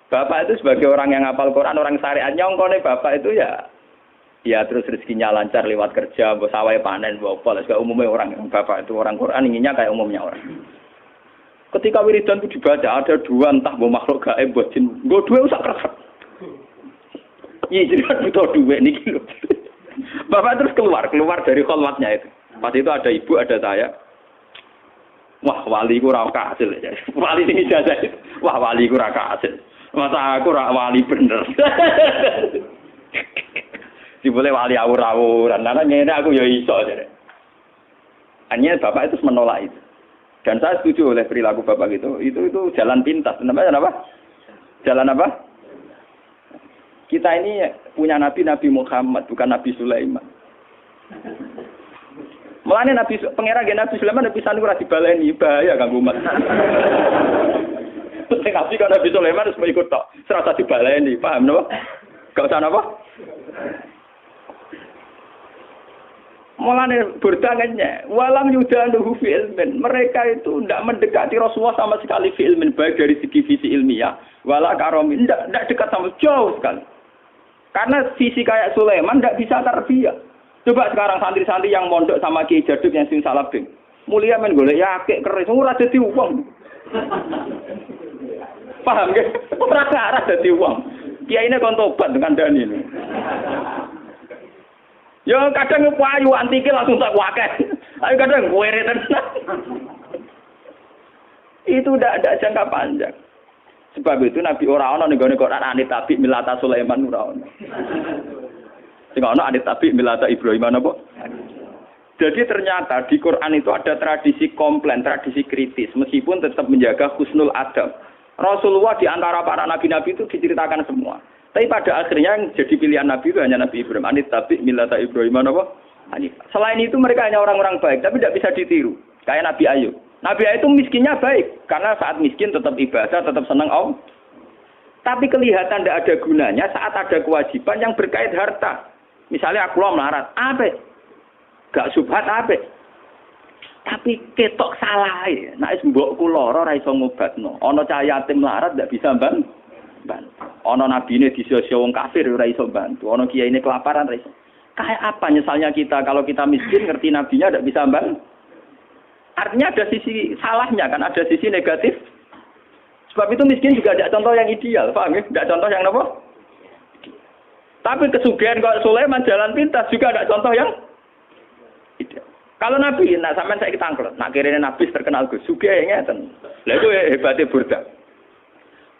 Bapak itu sebagai orang yang hafal Quran, orang syariat nyongkone bapak itu ya terus rezekinya lancar lewat kerja, mbok sawahe panen, mbok apa, segala umumnya orang bapak itu orang Quran inginnya kayak umumnya orang. Ketika wiridan itu dibaca ada dua entah mbok makhluk gaib mbok jin, nggo duwe usah kresek. Iya jadi butuh duit niki lho. Bapak terus keluar dari kholwatnya itu. Pas itu ada ibu, ada saya. Wah, wali ku ora kasil ya. Wali sing ijazah. Wah, wali ku ora kasil. Masa aku ora wali bener. Dibole wali awur-awuran. Lah ngene aku ya iso jare. Hanya bapak itu menolak itu. Dan saya setuju oleh perilaku bapak itu jalan pintas. Namanya apa? Jalan apa? Kita ini punya Nabi Muhammad, bukan Nabi Sulaiman. Mulane pangeran Nabi Sulaiman pisan ora dibaleni, bahaya kanggo umat. Nabi kan Nabi Sulaiman harus ikut tok, serasa dibaleni, paham no? Gak usah napa? Mulane berdangannya, walam yudanuhu fi ilmin. Mereka itu tidak mendekati Rasulullah sama sekali fi ilmin, baik dari segi visi ilmiah, wala karomin, tidak dekat sama jauh sekali. Karena visi kayak Sulaiman tidak bisa tarbiyah. Coba sekarang santri-santri yang mondok sama Kiai Jaduk yang sing salabing. Mulia men golek yakik keris ora dadi wong. Paham nggih? Ora dadi wong. Kiyaine kon tobat dengan dani. Yo kadang payu antike langsung tak wakeh. Ayo kadang kuwere tenan. Itu ndak ada jangka panjang. Sebab itu Nabi ora ana ning gone Quran anit tabi milata Sulaiman ora ana. Sing ana anit tabi milata Ibrahim apa? Jadi ternyata di Quran itu ada tradisi komplain, tradisi kritis meskipun tetap menjaga husnul adab. Rasulullah di antara para nabi-nabi itu diceritakan semua. Tapi pada akhirnya yang jadi pilihan Nabi itu hanya Nabi Ibrahim. Anit tabi milata Ibrahim apa? Selain itu mereka hanya orang-orang baik tapi tidak bisa ditiru. Kayak Nabi Ayub. Nabi Ayub itu miskinnya baik, karena saat miskin tetap ibadah, tetap senang Allah. Tapi kelihatan tidak ada gunanya saat ada kewajiban yang berkait harta. Misalnya aku melarat, apa? Gak subhat apa? Tapi ketok salah. Nek mbokku lara ora iso ngobatno. Ana cah yatim melarat ndak bisa bantu. Ana nabine disio-sio wong kafir ora iso bantu. Ana kiyaine kelaparan ora iso. Kayak apa nyesalnya kita kalau kita miskin ngerti nabinya ndak bisa bantu? Artinya ada sisi salahnya kan, ada sisi negatif. Sebab itu miskin juga ada contoh yang ideal, paham ya? Tidak contoh yang apa? Tapi kesugihan kalau Sulaiman jalan pintas juga ada contoh yang ideal. Kalau Nabi, nah sampean saya kitangkel, nak kirene Nabi terkenal Gus, sugih ngeten. Lha iku hebate Burda.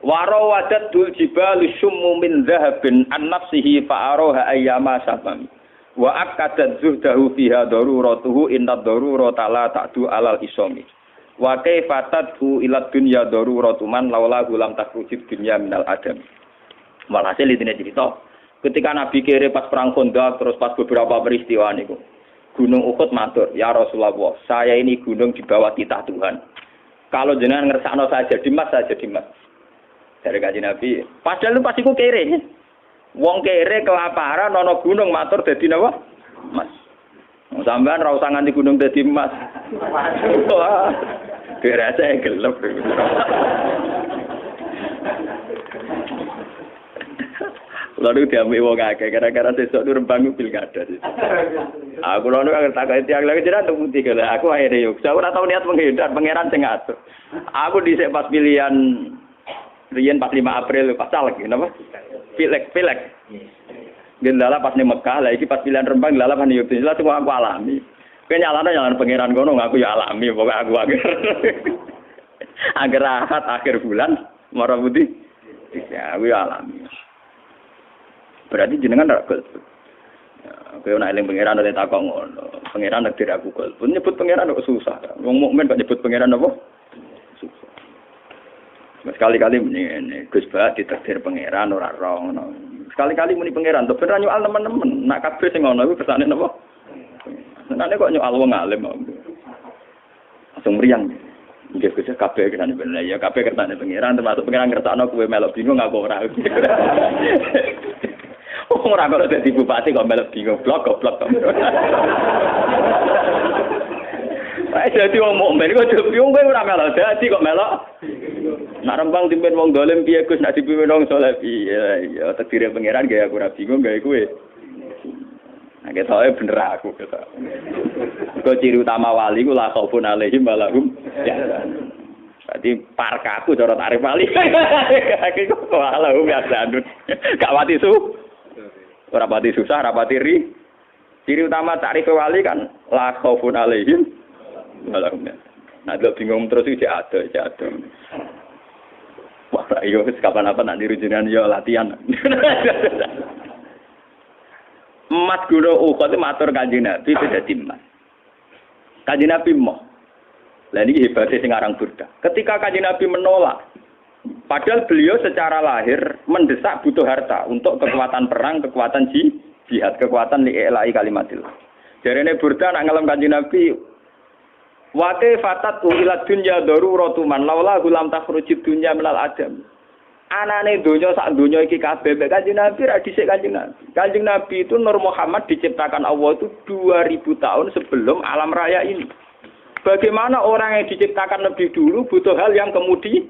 Warawadat dul jibal syummu min dhahabin an nafsihi fa'araha ayyama sabam. Wa akadat zuhdahu fiha daruratuhu inna darurata la ta'du alal isami. Wa kaifatatu ila dunya daruratu man laula lam takrujid dunya minal adam. Walhasil ini cerita ketika Nabi kere pas perang Khandaq terus pas beberapa peristiwa niku. Gunung Uhud matur, "Ya Rasulullah, saya ini gunung di bawah titah Tuhan. Kalau jenengan ngersakno saya jadi mas, saya jadi mas." Dari kanjeng Nabi, padahal lu pasti ku kere. Wong kere kelaparan ana gunung matur dadi napa? Mas. Sampeyan ora usah nganti gunung dadi emas. Dirasa gelap. Lalu diambil wong akeh gara-gara sesuk nu rembang pilkada. Aku lalu akan takut tiang lagi jadi untuk putih kalau aku akhirnya yuk. Saya ora tau niat menghindar, pangeran sing ngatur. Aku dhisik pas pilihan riyen pas 5 April pas caleg napa? Pilek. Gendala pas ning Mekah, lah iki pas pilihan Rembang lala kan yo jelas aku alami. Kowe nyalano pangeran kono aku ya alami, pokoke aku agar rahat akhir bulan marah putih. Ya aku ya alami. Berarti jenengan ndak golput. Kowe nek eling pangeran nek takok ngono. Pangeran nek tidak aku golput. Nyebut pangeran kok susah. Wong mukmin kok nyebut pangeran apa? Susah. Sekali-kali ini Gus Ba ditakdir pangeran ora ora ngono. Sekali-kali muni pangeran to ben nyual teman-teman. Nak kabeh sing ngono iku kersane napa? Senane kok nyual wong alim. Langsung mriyang. Nggih Gus kabeh kersane ben ya kabeh kersane pangeran termasuk pangeran kersane kowe melok bingung aku ora. Ora kok dadi bupati kok melok bingung goblok. Dadi wong mukmin kok bingung kowe ora melok dadi kok melok. Nak rembang dipimpin wong dolim piye Gus, nak dipimpin wong saleh piye? Ya takdire pangeran gaya aku ra bingung gawe kowe. Nah, ketoke bener aku ketok. Kok ciri utama wali ku la khaufun alaihim wa lahum yahzanun. Berarti parkaku cara tarif wali. Iki kok lahum yahzanun. Gak pati ora pati susah, ora pati ri. Ciri utama tarif wali kan la khaufun alaihim wa lahum yahzanun. Nah, lo bingung terus iki ada. Wah, ayo kapan apa nak dirujukan yo latihan. Emas guna Uhud itu matur Kanjeng Nabi beda timbang. Kanjeng Nabi moh. Lah ini hebatnya sing aran Burda. Ketika Kanjeng Nabi menolak, padahal beliau secara lahir mendesak butuh harta untuk kekuatan perang, kekuatan jihad, kekuatan li'ilai kalimatillah. Jarene Burda nak ngalem Kanjeng Nabi, wa fatat ila dunya daruratu man laula lam takhrujid dunya minal adam. Anane donya sak donya iki kabeh mek Kanjeng Nabi ra dhisik Kanjeng Nabi. Kanjeng Nabi itu Nur Muhammad diciptakan Allah itu 2000 tahun sebelum alam raya ini. Bagaimana orang yang diciptakan lebih dulu butuh hal yang kemudian.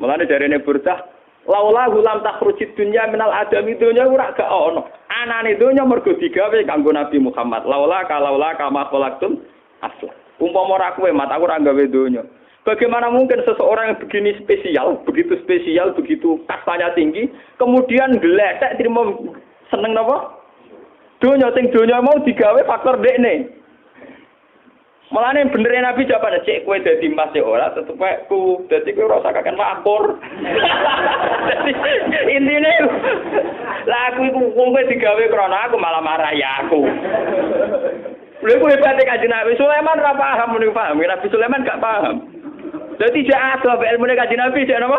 Mulane jarene Burdah, laula lam takhrujid dunya minal adami donya ora gak ono. Anane donya mergo digawe kanggo Nabi Muhammad. Laula kama khalaqtum asla. Umpama ora kowe mat aku ora gawe donya. Bagaimana mungkin seseorang yang begini spesial, begitu kastanya tinggi, kemudian geletek terima seneng napa? Donya mau digawe faktor dekne. Mulane bener Nabi jawabane cek kowe dadi mas e ora tetep ku dadi kowe ora usah kakek lapor. Dadi intine lah aku iku wong kowe digawe krana aku malah marahi aku. Lha kowe hebat Kanjeng Nabi Sulaiman ora paham muni paham, Nabi Sulaiman gak paham. Jadi tidak ada ilmu Kanjeng Nabi tidak apa?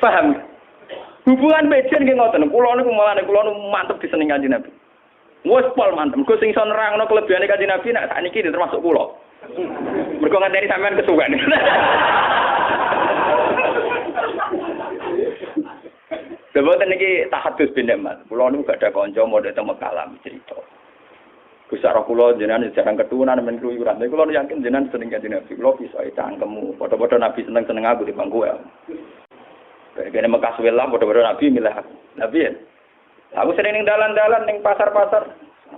Paham? Hubungan bejen nggih ngoten. Kula niku mantep diseneng Kanjeng Nabi. Wes pol mantep. Kok sing iso nerangno kelebihane Kanjeng Nabi nek sakniki termasuk kula. Mergo ngandani sampean kesuwen. Deboten niki tahadus bin Ahmad. Kula niku gak ada kanca model teng Mekalam cerita. Kusara kula jenengan jarang keturunan men keluyuran. Nek kula yakin jenengan seneng Kanjeng Nabi. Kula bisa cangkemmu. Padha-padha Nabi seneng aku di bangku ya. Kene Mekah welah padha-padha Nabi milih aku. Nabi ya. Aku sering ning dalan-dalan ning pasar-pasar.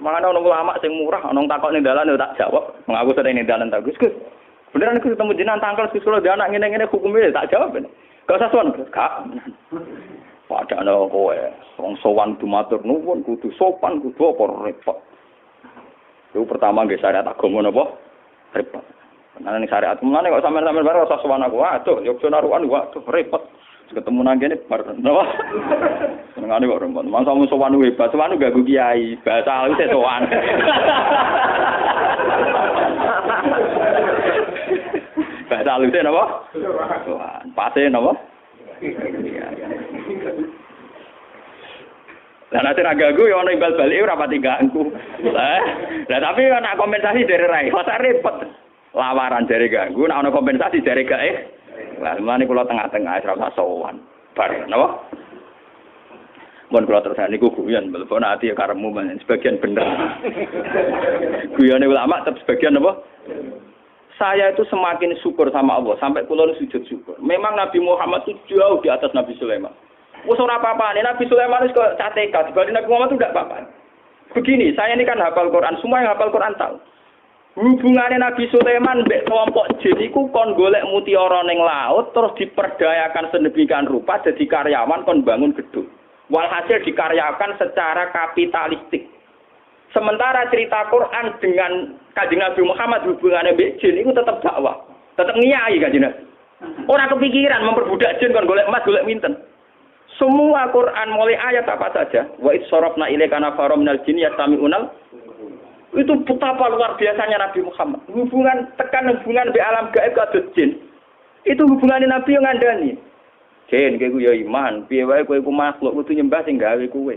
Mangane ono ulama sing murah, ono takok ning dalan yo tak jawab. Aku sering ning dalan tak Gus. Beneran aku ketemu jenengan tangkel Gus kula dia anak ngene-ngene hukumnya tak jawab. Gak usah sowan, Kak. Padahal kowe wong sowan dumatur nuwun kudu sopan kudu apa repot. Itu pertama nggih syariat agama napa? Repot. Nang syariat mulane kok sampean-sampean bareng rasa sowan aku. Waduh, yo narukan waduh repot. Ketemu nang kene bareng napa? Senengane kok repot. Masa mung sowan hebat, sowan gak kiai, bahasa alus sowan. Bahasa alus napa? Sowan. Pase napa? Lah nek ora ganggu ya ono imbal balik ora pati ganggu. Lah tapi ana kompensasi dari rai. Masa repot. Lawaran dari ganggu, nek ono kompensasi dari gae. Lah mane kula tengah-tengah ora usah sowan. Bar napa? Mun kula terus niku guyon mlebu ati ya karepmu sebagian bener. Guyone ulama tetep sebagian napa? Saya itu semakin syukur sama Allah sampai kula sujud syukur. Memang Nabi Muhammad itu jauh di atas Nabi Sulaiman. Wes ora apa-apa, Nabi Sulaiman wis kok cateka, dibanding Nabi Muhammad itu enggak apa-apa. Begini, saya ini kan hafal Quran, semua yang hafal Quran tahu. Hubungannya Nabi Sulaiman mbek kelompok jin iku kon golek mutiara ning laut terus diperdayakan sedemikian rupa jadi karyawan kon bangun gedung. Walhasil dikaryakan secara kapitalistik. Sementara cerita Quran dengan Kanjeng Nabi Muhammad hubungannya mbek jin iku tetap dakwah, tetap ngiyai Kanjeng Nabi. Ora kepikiran memperbudak jin kon golek emas, golek winten. Semua Quran mulai ayat apa saja, wa itsarafna ilaika nafarum minal jinni yastami'unal. Itu betapa luar biasanya Nabi Muhammad. Hubungan di alam gaib kados jin. Itu hubungannya Nabi yang ngandani. Jin kowe ya iman, piye wae kowe iku makhluk kudu nyembah sing gawe kowe.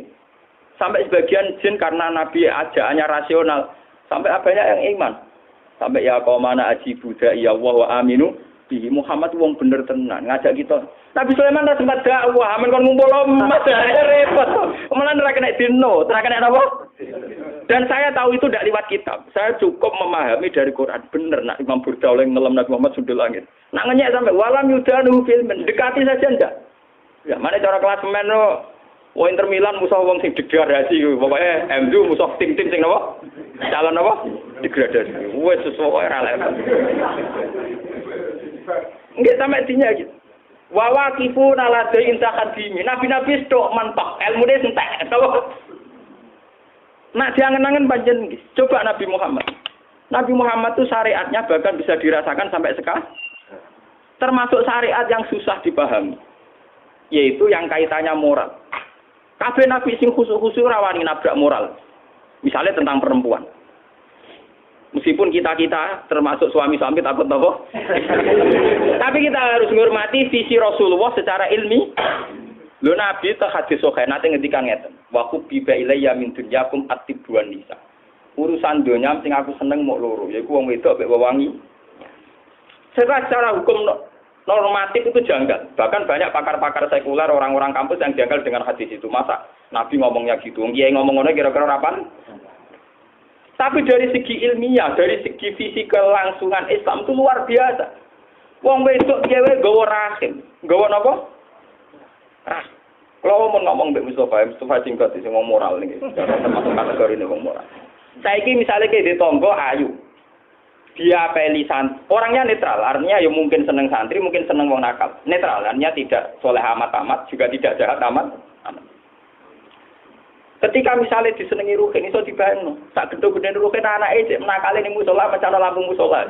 Sampai sebagian jin karena Nabi ajaannya rasional, sampai banyak yang iman. Sampai ya qaumana ajibu ya Allah wa aminu bi Muhammad wong bener tenan ngajak kita. Nabi Sulaiman sempat dakwah, amen kon ngumpul emas repot. Malah ora kena dino, ora kena apa? Dan saya tahu itu tidak lewat kitab. Saya cukup memahami dari Quran. Bener, nak Imam Burda oleh ngelam Nabi Muhammad sundul langit. Nak ngenyek sampai walam yudanu filmen. Dekati saja ndak. Ya, mana cara klasemen lo? Oh Inter Milan musuh wong sing degradasi. Pokoknya MU musuh tim-tim sing napa? Calon napa? Degradasi. Wes sesuatu ora level. Nggih sampe dinya gitu. Wawaqifu naladai intakadimi. Nabi-nabi stok manpak. Ilmune entek. Nah, diangen-angen panjen nggih. Coba Nabi Muhammad. Nabi Muhammad itu syariatnya bahkan bisa dirasakan sampai sekarang. Termasuk syariat yang susah dipahami. Yaitu yang kaitannya moral. Kabeh Nabi sing khusus-khusus rawani nabrak moral. Misalnya tentang perempuan. Meskipun kita termasuk suami-suami takut apa? Tapi kita harus menghormati visi Rasulullah secara ilmi. Lho Nabi teh hadis sahih nate ngendikan ngeten, wa kubbiba ilayya min dunyakum at-tibwan nisa. Urusan donya sing aku seneng mok loro, yaiku wong wedok mek wewangi. Secara hukum normatif itu janggal. Bahkan banyak pakar-pakar sekuler, orang-orang kampus yang janggal dengan hadis itu. Masa Nabi ngomongnya gitu, kiai ngomong ngono kira-kira kapan? Tapi dari segi ilmiah, dari segi visi kelangsungan Islam itu luar biasa. Wong wedok dhewe nggawa rahim. Nggawa napa? Kalau mau ngomong Mbak Mustafa singkat sing wong moral niki. Termasuk kategori ini wong moral. Saiki misalnya kayak di tonggo ayu. Dia pelisan, orangnya netral, artinya ya mungkin seneng santri, mungkin seneng wong nakal. Netral, artinya tidak soleh amat-amat, juga tidak jahat amat. Ketika misalnya disenengi Ruhin, iso dibayangno. Sak gedhe-gedhe Ruhin anake cek nakale ning musala mencana lampu musala.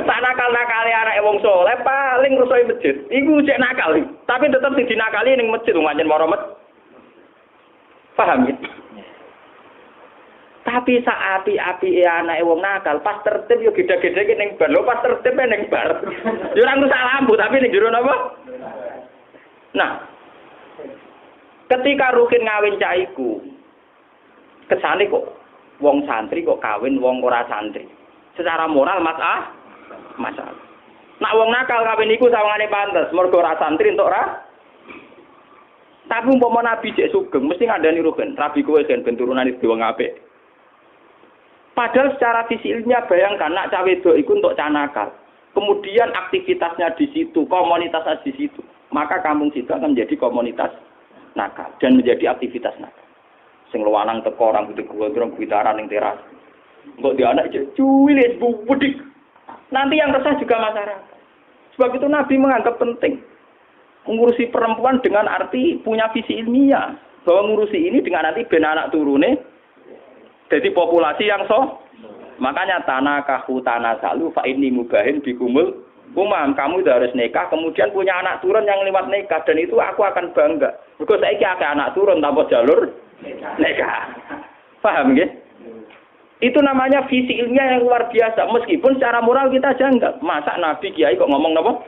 Tak nakal-nakale anake wong saleh paling rusuhe masjid. Iku cek nakal. Tapi tetep sing dinakali ning masjid pancen maro masjid. Paham ya? Tapi sak api-api anake wong nakal pas tertib yo gedhe-gedhe ning bar. Lho pas tertib ning bar. Yo ora rusak lampu tapi ning jero napa? Nah, ketika Ruhin ngawin caiku, kesane kok wong santri kok kawin wong ora santri. Secara moral masalah. Nak wong nakal kawin iku sawangane pantes, mergo ora santri entuk ora. Tapi umpama Nabi cek sugeng mesti ngandani Ruhin, rabi kowe ben turunane wong apik. Padahal secara visi ilmiah bayangkan nak cawe wedok iku entuk canakal. Kemudian aktivitasnya di situ, komunitasnya di situ. Maka kampung situ akan menjadi komunitas nakal dan menjadi aktivitas nakal. Sing luwanang teko orang putih gua gitaran ning teras. Engko dia anak cuwilis budik. Nanti yang resah juga masyarakat. Sebab itu Nabi menganggap penting mengurusi perempuan dengan arti punya visi ilmiah. Bahwa mengurusi ini dengan nanti ben anak turune jadi populasi yang makanya tanah salu fa ini mubahin bikumul umam. Kamu harus nikah kemudian punya anak turun yang lewat nikah dan itu aku akan bangga. Mergo saiki akeh anak turun tanpa jalur nikah. Paham nggih? Itu namanya visi ilmiah yang luar biasa. Meskipun secara moral kita janggal. Masa Nabi Kiai kok ngomong napa?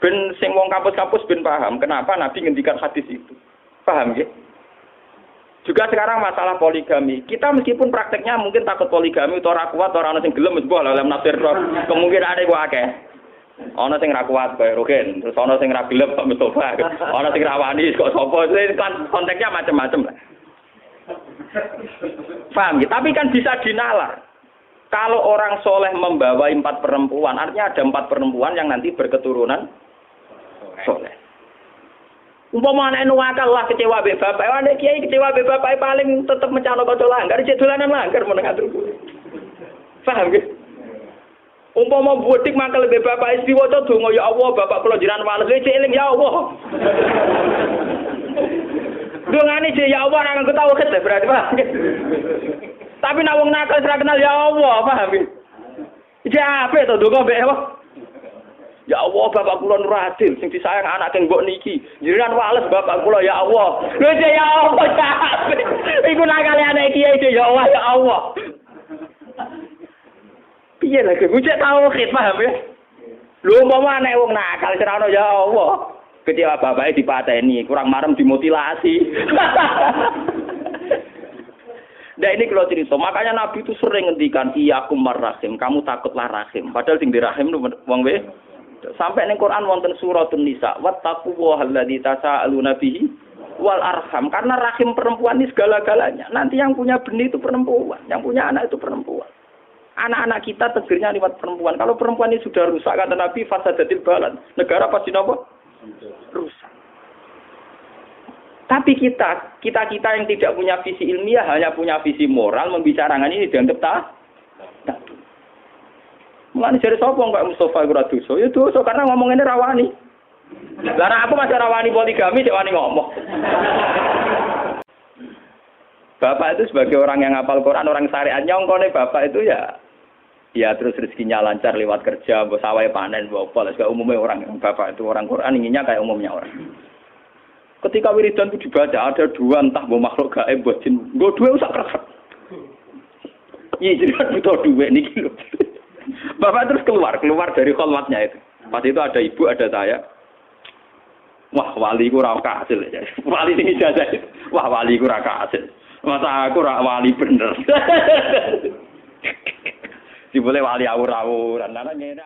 Ben sing wong kampus-kampus ben paham kenapa Nabi ngendikan hadis itu. Paham nggih? Juga sekarang masalah poligami. Kita meskipun prakteknya mungkin takut poligami itu ora kuat, ora ana sing gelem wis mbok dalam nafsir kemungkinan ada iku akeh. Ana sing ra kuat kaya Ruhin, terus ana sing ra gelem kok Mustafa. Ana sing ra wani kok sapa. Konteksnya macam-macam lah. Paham ya? Tapi kan bisa dinalar. Kalau orang soleh membawa 4 perempuan, artinya ada 4 perempuan yang nanti berketurunan soleh. Umpama anak nuwakal lah kecewa be bapak, anak kiai kecewa be bapak paling tetap mencalon kanca langgar, cek dolanan langgar meneng atur. Paham ge? Umpama budik mangkel be bapak istri waca donga ya Allah, bapak kula jiran wales cek eling ya Allah. Dongane cek ya Allah nang ketawa ket berarti Pak. Tapi nek wong nakal ora kenal ya Allah, paham ge? Iki ape to donga be apa? Ya Allah, bapak kula nur adil sing disayang anak keng mbok niki. Jiran wales bapak kula ya Allah. Lho ya Allah, capek. Iku nakale anak kiai ya Allah, ya Allah. Piye lagi ngucap tauhid paham ya? Lho umpama anak wong nakal serano ya Allah. Kecewa bapake dipateni, kurang marem dimutilasi. Nah ini kalau cerita, makanya Nabi itu sering ngendikan iyakum marrahim, kamu takutlah rahim. Padahal sing dirahim itu wong we. Sampai ning Quran wonten suratun Nisa, wattaqullaha alladzi tasaaluna bihi wal arham, karena rahim perempuan ini segala-galanya. Nanti yang punya benih itu perempuan, yang punya anak itu perempuan. Anak-anak kita takdirnya lewat perempuan. Kalau perempuan ini sudah rusak, kata Nabi, fasadatil balad. Negara pasti nopo? Rusak. Tapi kita yang tidak punya visi ilmiah, hanya punya visi moral, membicarakan ini dianggap tak. Mulane jare sapa kok Mustafa iku ora dosa? Ya dosa karena ngomong ini rawani. Lah aku masih rawani poligami, cek wani ngomong. Bapak itu sebagai orang yang hafal Quran, orang syariat nyongkone bapak itu ya terus rezekinya lancar lewat kerja, mbok sawah panen, mbok apa, kayak umumnya orang bapak itu orang Quran inginnya kayak umumnya orang. Ketika wiridan itu dibaca ada dua entah mbok makhluk gaib mbok jin, nggo duwe usah kresek. Iya jadi kan butuh duit niki lho. Bapak terus keluar dari kholwatnya itu. Pas itu ada ibu, ada saya. Wah, wali ku ora kasil ya. Wali sing ijazah. Wah, wali ku ora kasil. Masa aku ora wali bener. Dibole wali awur-awuran. Lah ngene